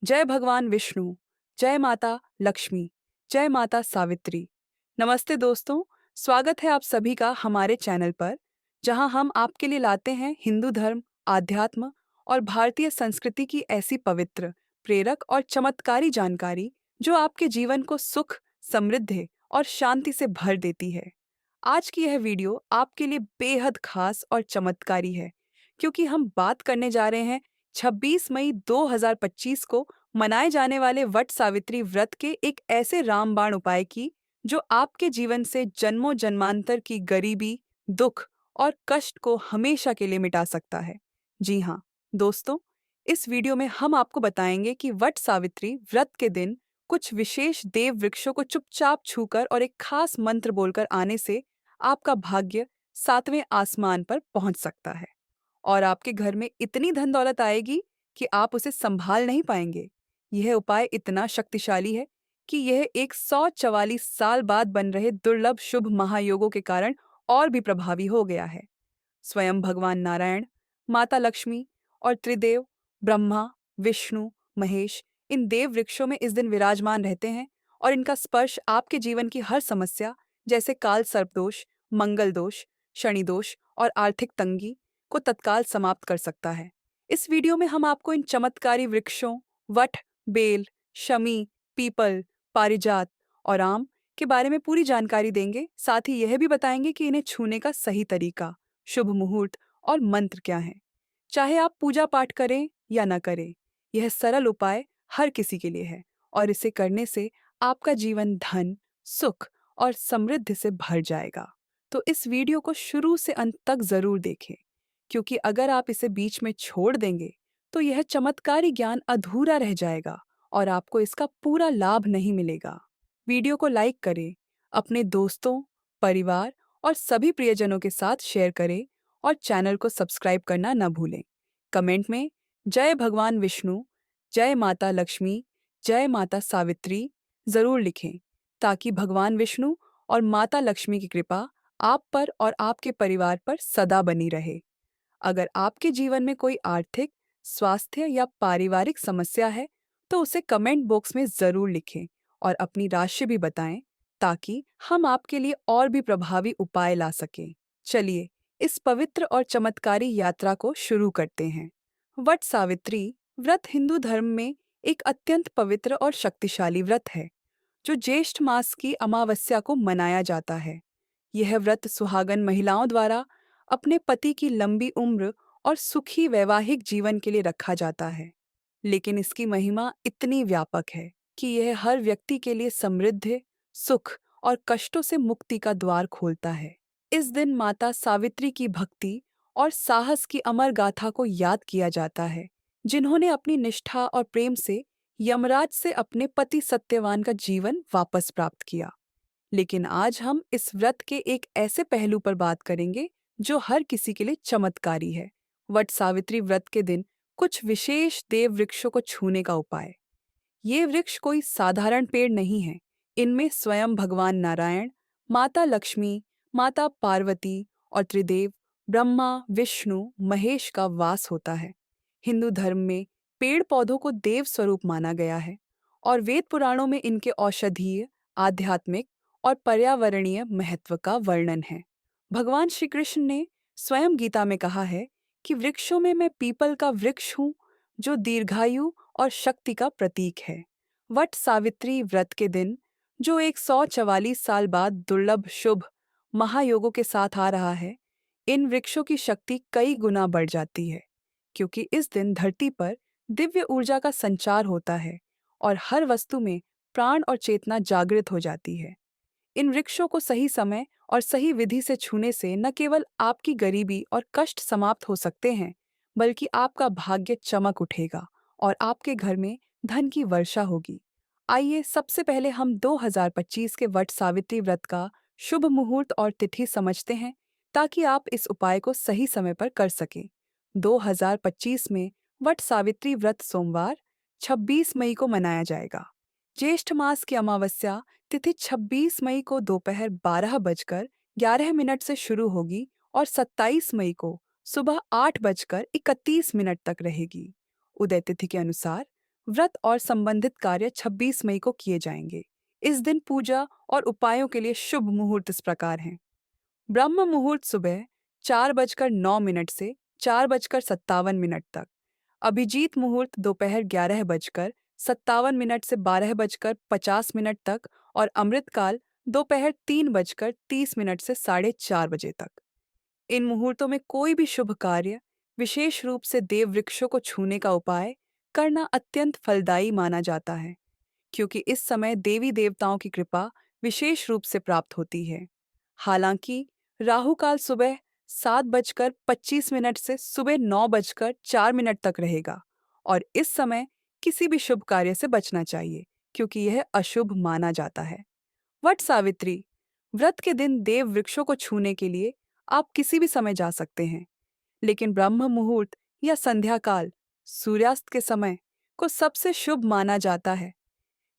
जय भगवान विष्णु, जय माता लक्ष्मी, जय माता सावित्री। नमस्ते दोस्तों, स्वागत है आप सभी का हमारे चैनल पर, जहां हम आपके लिए लाते हैं हिंदू धर्म, आध्यात्म और भारतीय संस्कृति की ऐसी पवित्र, प्रेरक और चमत्कारी जानकारी जो आपके जीवन को सुख, समृद्धि और शांति से भर देती है। आज की यह वीडियो आपके लिए बेहद खास और चमत्कारी है, क्योंकि हम बात करने जा रहे हैं 26 मई 2025 को मनाए जाने वाले वट सावित्री व्रत के एक ऐसे रामबाण उपाय की जो आपके जीवन से जन्मों जन्मांतर की गरीबी, दुख और कष्ट को हमेशा के लिए मिटा सकता है। जी हाँ दोस्तों, इस वीडियो में हम आपको बताएंगे कि वट सावित्री व्रत के दिन कुछ विशेष देव वृक्षों को चुपचाप छूकर और एक खास मंत्र बोलकर आने से आपका भाग्य 7वें आसमान पर पहुंच सकता है और आपके घर में इतनी धन दौलत आएगी कि आप उसे संभाल नहीं पाएंगे। यह उपाय इतना शक्तिशाली है कि यह 144 साल बाद बन रहे दुर्लभ शुभ महायोगों के कारण और भी प्रभावी हो गया है। स्वयं भगवान नारायण, माता लक्ष्मी और त्रिदेव ब्रह्मा, विष्णु, महेश इन देव वृक्षों में इस दिन विराजमान रहते हैं और इनका स्पर्श आपके जीवन की हर समस्या जैसे काल सर्पदोष, मंगल दोष, शनि दोष और आर्थिक तंगी को तत्काल समाप्त कर सकता है। इस वीडियो में हम आपको इन चमत्कारी वृक्षों वट, बेल, शमी, पीपल, पारिजात और आम के बारे में पूरी जानकारी देंगे। साथ ही यह भी बताएंगे कि इन्हें छूने का सही तरीका, शुभ मुहूर्त और मंत्र क्या हैं। चाहे आप पूजा पाठ करें या न करें, यह सरल उपाय हर किसी के लिए है और इसे करने से आपका जीवन धन, सुख और समृद्धि से भर जाएगा। तो इस वीडियो को शुरू से अंत तक जरूर देखें, क्योंकि अगर आप इसे बीच में छोड़ देंगे तो यह चमत्कारी ज्ञान अधूरा रह जाएगा और आपको इसका पूरा लाभ नहीं मिलेगा। वीडियो को लाइक करें, अपने दोस्तों, परिवार और सभी प्रियजनों के साथ शेयर करें और चैनल को सब्सक्राइब करना न भूलें। कमेंट में जय भगवान विष्णु, जय माता लक्ष्मी, जय माता सावित्री जरूर लिखें, ताकि भगवान विष्णु और माता लक्ष्मी की कृपा आप पर और आपके परिवार पर सदा बनी रहे। अगर आपके जीवन में कोई आर्थिक, स्वास्थ्य या पारिवारिक समस्या है, तो उसे कमेंट बॉक्स में जरूर लिखें और अपनी राशि भी बताएं, ताकि हम आपके लिए और भी प्रभावी उपाय ला सकें। चलिए इस पवित्र और चमत्कारी यात्रा को शुरू करते हैं। वट सावित्री व्रत हिंदू धर्म में एक अत्यंत पवित्र और शक्तिशाली व्रत है, जो ज्येष्ठ मास की अमावस्या को मनाया जाता है। यह व्रत सुहागन महिलाओं द्वारा अपने पति की लंबी उम्र और सुखी वैवाहिक जीवन के लिए रखा जाता है। लेकिन इसकी महिमा इतनी व्यापक है कि यह हर व्यक्ति के लिए समृद्धि, सुख और कष्टों से मुक्ति का द्वार खोलता है। इस दिन माता सावित्री की भक्ति और साहस की अमर गाथा को याद किया जाता है, जिन्होंने अपनी निष्ठा और प्रेम से यमराज से अपने पति सत्यवान का जीवन वापस प्राप्त किया। लेकिन आज हम इस व्रत के एक ऐसे पहलू पर बात करेंगे जो हर किसी के लिए चमत्कारी है। वट सावित्री व्रत के दिन कुछ विशेष देव वृक्षों को छूने का उपाय। ये वृक्ष कोई साधारण पेड़ नहीं है। इनमें स्वयं भगवान नारायण, माता लक्ष्मी, माता पार्वती और त्रिदेव ब्रह्मा, विष्णु, महेश का वास होता है। हिंदू धर्म में पेड़ पौधों को देव स्वरूप माना गया है और वेद पुराणों में इनके औषधीय, आध्यात्मिक और पर्यावरणीय महत्व का वर्णन है। भगवान श्री कृष्ण ने स्वयं गीता में कहा है कि वृक्षों में मैं पीपल का वृक्ष हूँ, जो दीर्घायु और शक्ति का प्रतीक है। वट सावित्री व्रत के दिन, जो 144 साल बाद दुर्लभ शुभ महायोगों के साथ आ रहा है, इन वृक्षों की शक्ति कई गुना बढ़ जाती है, क्योंकि इस दिन धरती पर दिव्य ऊर्जा का संचार होता है और हर वस्तु में प्राण और चेतना जागृत हो जाती है। इन वृक्षों को सही समय और सही विधि से छूने से न केवल आपकी गरीबी और कष्ट समाप्त हो सकते हैं, बल्कि आपका भाग्य चमक उठेगा और आपके घर में धन की वर्षा होगी। आइए सबसे पहले हम 2025 के वट सावित्री व्रत का शुभ मुहूर्त और तिथि समझते हैं, ताकि आप इस उपाय को सही समय पर कर सकें। 2025 में वट सावित्री व्रत सोमवार 26 मई को मनाया जाएगा। ज्येष्ठ मास की अमावस्या तिथि 26 मई को दोपहर 12:11 से शुरू होगी और 27 मई को सुबह 8:31 तक रहेगी। उदय तिथि के अनुसार व्रत और संबंधित कार्य 26 मई को किए जाएंगे। इस दिन पूजा और उपायों के लिए शुभ मुहूर्त इस प्रकार हैं। ब्रह्म मुहूर्त सुबह 4:09 से 4:57 तक। अभिजीत मुहूर्त दोपहर 11:57 से 12:50 तक और अमृतकाल दोपहर 3:30 से 4:30 तक। इन मुहूर्तों में कोई भी शुभ कार्य, विशेष रूप से देव वृक्षों को छूने का उपाय करना अत्यंत फलदायी माना जाता है, क्योंकि इस समय देवी देवताओं की कृपा विशेष रूप से प्राप्त होती है। हालांकि राहु काल सुबह 7:25 से सुबह 9:04 तक रहेगा और इस समय किसी भी शुभ कार्य से बचना चाहिए, क्योंकि यह अशुभ माना जाता है। वट सावित्री व्रत के दिन देव वृक्षों को छूने के लिए आप किसी भी समय जा सकते हैं, लेकिन ब्रह्म मुहूर्त या संध्या काल सूर्यास्त के समय को सबसे शुभ माना जाता है,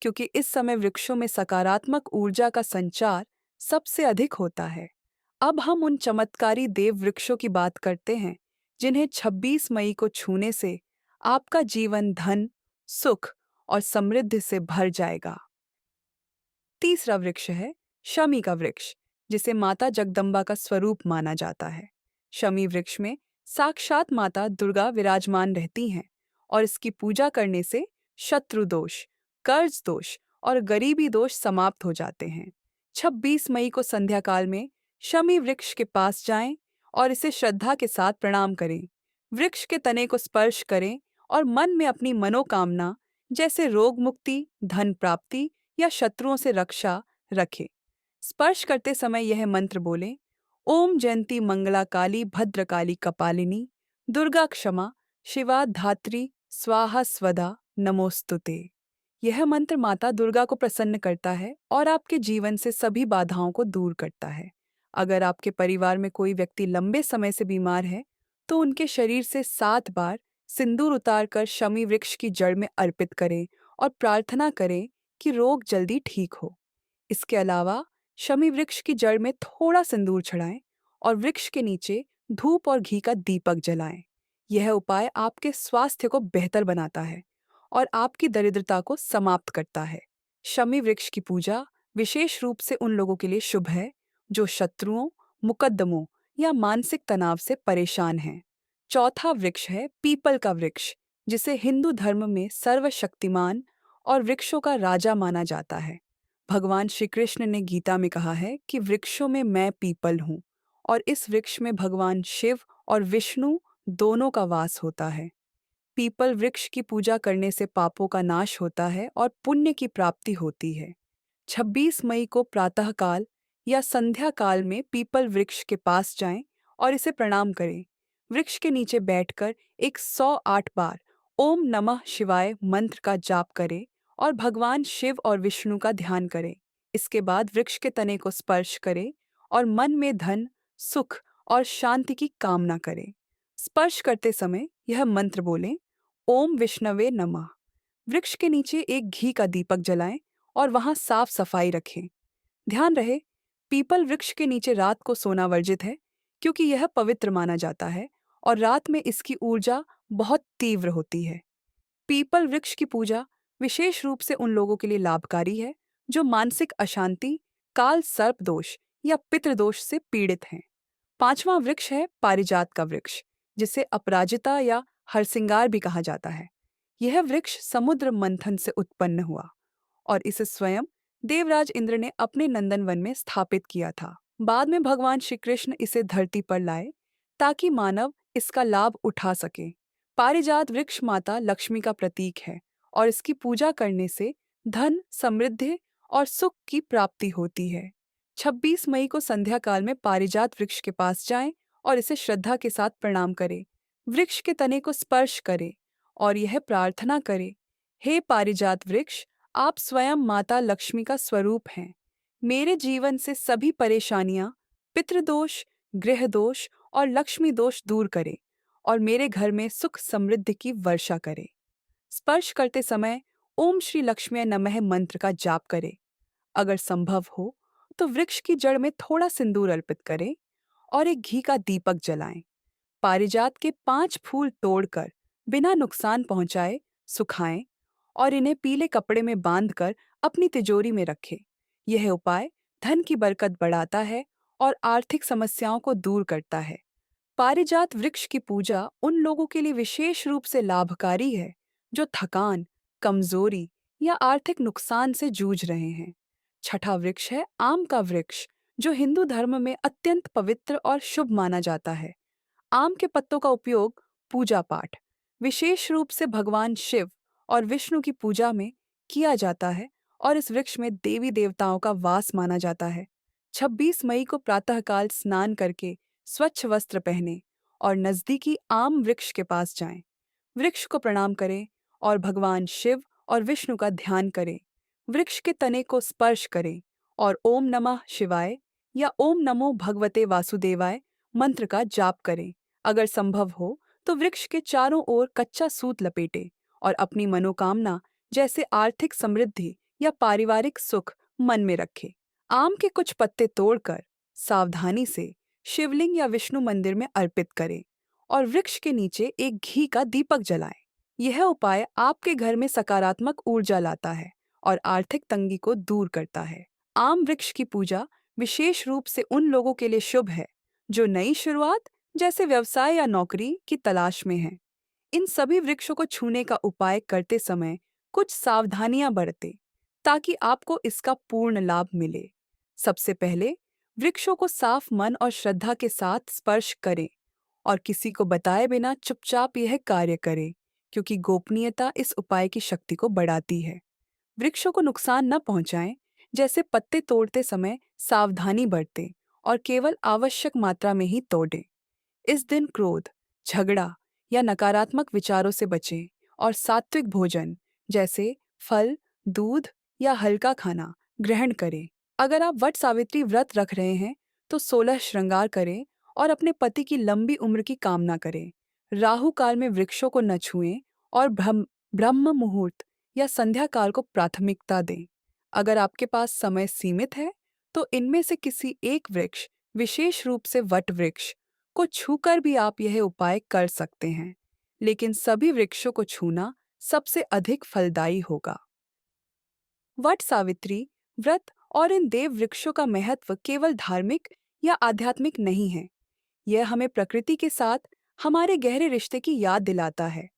क्योंकि इस समय वृक्षों में सकारात्मक ऊर्जा का संचार सबसे अधिक होता है। अब हम उन चमत्कारी देव वृक्षों की बात करते हैं जिन्हें 26 मई को छूने से आपका जीवन धन, सुख और समृद्धि से भर जाएगा। तीसरा वृक्ष है शमी का वृक्ष, जिसे माता जगदम्बा का स्वरूप माना जाता है। शमी वृक्ष में साक्षात माता दुर्गा विराजमान रहती हैं और इसकी पूजा करने से शत्रु दोष, कर्ज दोष और गरीबी दोष समाप्त हो जाते हैं। 26 मई को संध्या काल में शमी वृक्ष के पास जाएं और इसे श्रद्धा के साथ प्रणाम करें। वृक्ष के तने को स्पर्श करें और मन में अपनी मनोकामना, जैसे रोग मुक्ति, धन प्राप्ति या शत्रुओं से रक्षा, रखें। स्पर्श करते समय यह मंत्र बोलें: ओम जयंती मंगला काली भद्रकाली कपालिनी दुर्गा क्षमा शिवा धात्री स्वाहा स्वधा नमोस्तुते। यह मंत्र माता दुर्गा को प्रसन्न करता है और आपके जीवन से सभी बाधाओं को दूर करता है। अगर आपके परिवार में कोई व्यक्ति लंबे समय से बीमार है, तो उनके शरीर से 7 बार सिंदूर उतारकर शमी वृक्ष की जड़ में अर्पित करें और प्रार्थना करें कि रोग जल्दी ठीक हो। इसके अलावा शमी वृक्ष की जड़ में थोड़ा सिंदूर चढ़ाएं और वृक्ष के नीचे धूप और घी का दीपक जलाएं। यह उपाय आपके स्वास्थ्य को बेहतर बनाता है और आपकी दरिद्रता को समाप्त करता है। शमी वृक्ष की पूजा विशेष रूप से उन लोगों के लिए शुभ है जो शत्रुओं, मुकद्दमों या मानसिक तनाव से परेशान हैं। चौथा वृक्ष है पीपल का वृक्ष, जिसे हिंदू धर्म में सर्वशक्तिमान और वृक्षों का राजा माना जाता है। भगवान श्री कृष्ण ने गीता में कहा है कि वृक्षों में मैं पीपल हूँ और इस वृक्ष में भगवान शिव और विष्णु दोनों का वास होता है। पीपल वृक्ष की पूजा करने से पापों का नाश होता है और पुण्य की प्राप्ति होती है। 26 मई को प्रातःकाल या संध्या काल में पीपल वृक्ष के पास जाएं और इसे प्रणाम करें। वृक्ष के नीचे बैठकर 108 बार ओम नमः शिवाय मंत्र का जाप करें और भगवान शिव और विष्णु का ध्यान करें। इसके बाद वृक्ष के तने को स्पर्श करें और मन में धन, सुख और शांति की कामना करें। स्पर्श करते समय यह मंत्र बोलें: ओम विष्णवे नमः। वृक्ष के नीचे एक घी का दीपक जलाएं और वहां साफ सफाई रखें। ध्यान रहे, पीपल वृक्ष के नीचे रात को सोना वर्जित है, क्योंकि यह पवित्र माना जाता है और रात में इसकी ऊर्जा बहुत तीव्र होती है। पीपल वृक्ष की पूजा विशेष रूप से उन लोगों के लिए लाभकारी है जो मानसिक अशांति, काल सर्प दोष या पितृदोष से पीड़ित हैं। पांचवां वृक्ष है पारिजात का वृक्ष, जिसे अपराजिता या हरसिंगार भी कहा जाता है। यह वृक्ष समुद्र मंथन से उत्पन्न हुआ और इसे स्वयं देवराज इंद्र ने अपने नंदनवन में स्थापित किया था। बाद में भगवान श्री कृष्ण इसे धरती पर लाए ताकि मानव इसका लाभ उठा सके। पारिजात वृक्ष माता लक्ष्मी का प्रतीक है और इसकी पूजा करने से धन, समृद्धि और सुख की प्राप्ति होती है। 26 मई को संध्या काल में पारिजात वृक्ष के पास जाएं और इसे श्रद्धा के साथ प्रणाम करें। वृक्ष के तने को स्पर्श करें और यह प्रार्थना करें: हे पारिजात वृक्ष, आप स्वयं माता लक्ष्मी का स्वरूप हैं। मेरे जीवन से सभी परेशानियां, पितृदोष, गृह दोष और लक्ष्मी दोष दूर करें और मेरे घर में सुख समृद्धि की वर्षा करें। स्पर्श करते समय ओम श्री लक्ष्मी नमः मंत्र का जाप करें। अगर संभव हो तो वृक्ष की जड़ में थोड़ा सिंदूर अर्पित करें और एक घी का दीपक जलाएं। पारिजात के 5 फूल तोड़कर बिना नुकसान पहुंचाए सुखाएं और इन्हें पीले कपड़े में बांधकर अपनी तिजोरी में रखें। यह उपाय धन की बरकत बढ़ाता है और आर्थिक समस्याओं को दूर करता है। पारिजात वृक्ष की पूजा उन लोगों के लिए विशेष रूप से लाभकारी है जो थकान, कमजोरी या आर्थिक नुकसान से जूझ रहे हैं। छठा वृक्ष है आम का वृक्ष, जो हिंदू धर्म में अत्यंत पवित्र और शुभ माना जाता है। आम के पत्तों का उपयोग पूजा पाठ, विशेष रूप से भगवान शिव और विष्णु की पूजा में किया जाता है और इस वृक्ष में देवी देवताओं का वास माना जाता है। 26 मई को प्रातःकाल स्नान करके स्वच्छ वस्त्र पहने और नजदीकी आम वृक्ष के पास जाएं। वृक्ष को प्रणाम करें और भगवान शिव और विष्णु का ध्यान करें। वृक्ष के तने को स्पर्श करें और ओम नमः शिवाय या ओम नमो भगवते वासुदेवाय मंत्र का जाप करें। अगर संभव हो तो वृक्ष के चारों ओर कच्चा सूत लपेटें और अपनी मनोकामना जैसे आर्थिक समृद्धि या पारिवारिक सुख मन में रखें। आम के कुछ पत्ते तोड़कर सावधानी से शिवलिंग या विष्णु मंदिर में अर्पित करें और वृक्ष के नीचे एक घी का दीपक जलाएं। यह उपाय आपके घर में सकारात्मक ऊर्जा लाता है और आर्थिक तंगी को दूर करता है। आम वृक्ष की पूजा विशेष रूप से उन लोगों के लिए शुभ है जो नई शुरुआत जैसे व्यवसाय या नौकरी की तलाश में हैं। इन सभी वृक्षों को छूने का उपाय करते समय कुछ सावधानियां बरतें ताकि आपको इसका पूर्ण लाभ मिले। सबसे पहले वृक्षों को साफ मन और श्रद्धा के साथ स्पर्श करें और किसी को बताए बिना चुपचाप यह कार्य करें, क्योंकि गोपनीयता इस उपाय की शक्ति को बढ़ाती है। वृक्षों को नुकसान न पहुंचाएं, जैसे पत्ते तोड़ते समय सावधानी बरतें और केवल आवश्यक मात्रा में ही तोड़ें। इस दिन क्रोध, झगड़ा या नकारात्मक विचारों से बचें और सात्विक भोजन जैसे फल, दूध या हल्का खाना ग्रहण करें। अगर आप वट सावित्री व्रत रख रहे हैं तो 16 श्रृंगार करें और अपने पति की लंबी उम्र की कामना करें। राहु काल में वृक्षों को न छुएं और ब्रह्म मुहूर्त या संध्या काल को प्राथमिकता दें। अगर आपके पास समय सीमित है तो इनमें से किसी एक वृक्ष, विशेष रूप से वट वृक्ष को छूकर भी आप यह उपाय कर सकते हैं, लेकिन सभी वृक्षों को छूना सबसे अधिक फलदायी होगा। वट सावित्री व्रत और इन देव वृक्षों का महत्व केवल धार्मिक या आध्यात्मिक नहीं है। यह हमें प्रकृति के साथ हमारे गहरे रिश्ते की याद दिलाता है।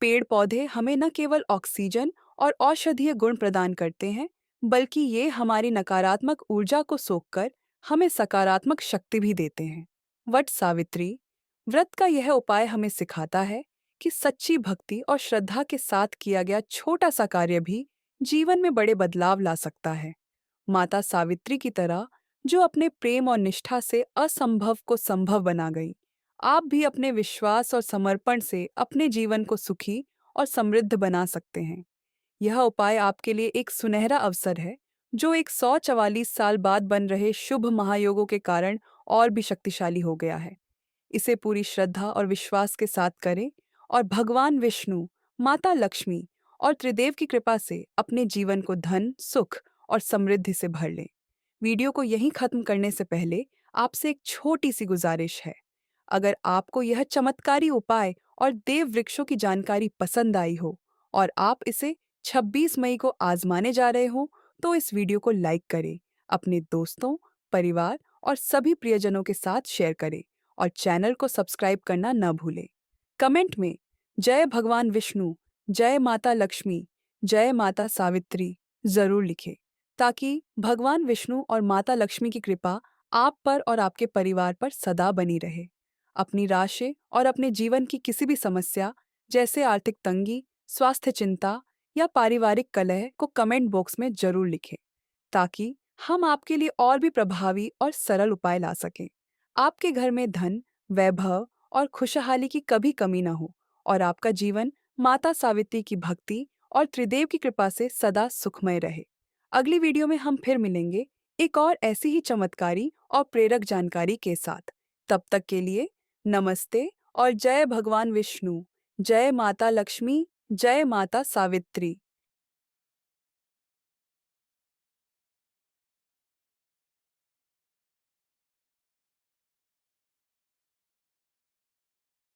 पेड़ पौधे हमें न केवल ऑक्सीजन और औषधीय गुण प्रदान करते हैं, बल्कि ये हमारी नकारात्मक ऊर्जा को सोखकर हमें सकारात्मक शक्ति भी देते हैं। वट सावित्री व्रत का यह उपाय हमें सिखाता है कि सच्ची भक्ति और श्रद्धा के साथ किया गया छोटा सा कार्य भी जीवन में बड़े बदलाव ला सकता है। माता सावित्री की तरह, जो अपने प्रेम और निष्ठा से असंभव को संभव बना गई, आप भी अपने विश्वास और समर्पण से अपने जीवन को सुखी और समृद्ध बना सकते हैं। यह उपाय आपके लिए एक सुनहरा अवसर है, जो 144 साल बाद बन रहे शुभ महायोगों के कारण और भी शक्तिशाली हो गया है। इसे पूरी श्रद्धा और विश्वास के साथ करें और भगवान विष्णु, माता लक्ष्मी और त्रिदेव की कृपा से अपने जीवन को धन, सुख और समृद्धि से भर लें। वीडियो को यहीं खत्म करने से पहले आपसे एक छोटी सी गुजारिश है। अगर आपको यह चमत्कारी उपाय और देव वृक्षों की जानकारी पसंद आई हो और आप इसे 26 मई को आजमाने जा रहे हो, तो इस वीडियो को लाइक करें, अपने दोस्तों, परिवार और सभी प्रियजनों के साथ शेयर करें और चैनल को सब्सक्राइब करना न भूलें। कमेंट में जय भगवान विष्णु, जय माता लक्ष्मी, जय माता सावित्री जरूर लिखें, ताकि भगवान विष्णु और माता लक्ष्मी की कृपा आप पर और आपके परिवार पर सदा बनी रहे। अपनी राशि और अपने जीवन की किसी भी समस्या जैसे आर्थिक तंगी, स्वास्थ्य चिंता या पारिवारिक कलह को कमेंट बॉक्स में जरूर लिखें, ताकि हम आपके लिए और भी प्रभावी और सरल उपाय ला सकें। आपके घर में धन, वैभव और खुशहाली की कभी कमी न हो और आपका जीवन माता सावित्री की भक्ति और त्रिदेव की कृपा से सदा सुखमय रहे। अगली वीडियो में हम फिर मिलेंगे एक और ऐसी ही चमत्कारी और प्रेरक जानकारी के साथ। तब तक के लिए नमस्ते और जय भगवान विष्णु, जय माता लक्ष्मी, जय माता सावित्री।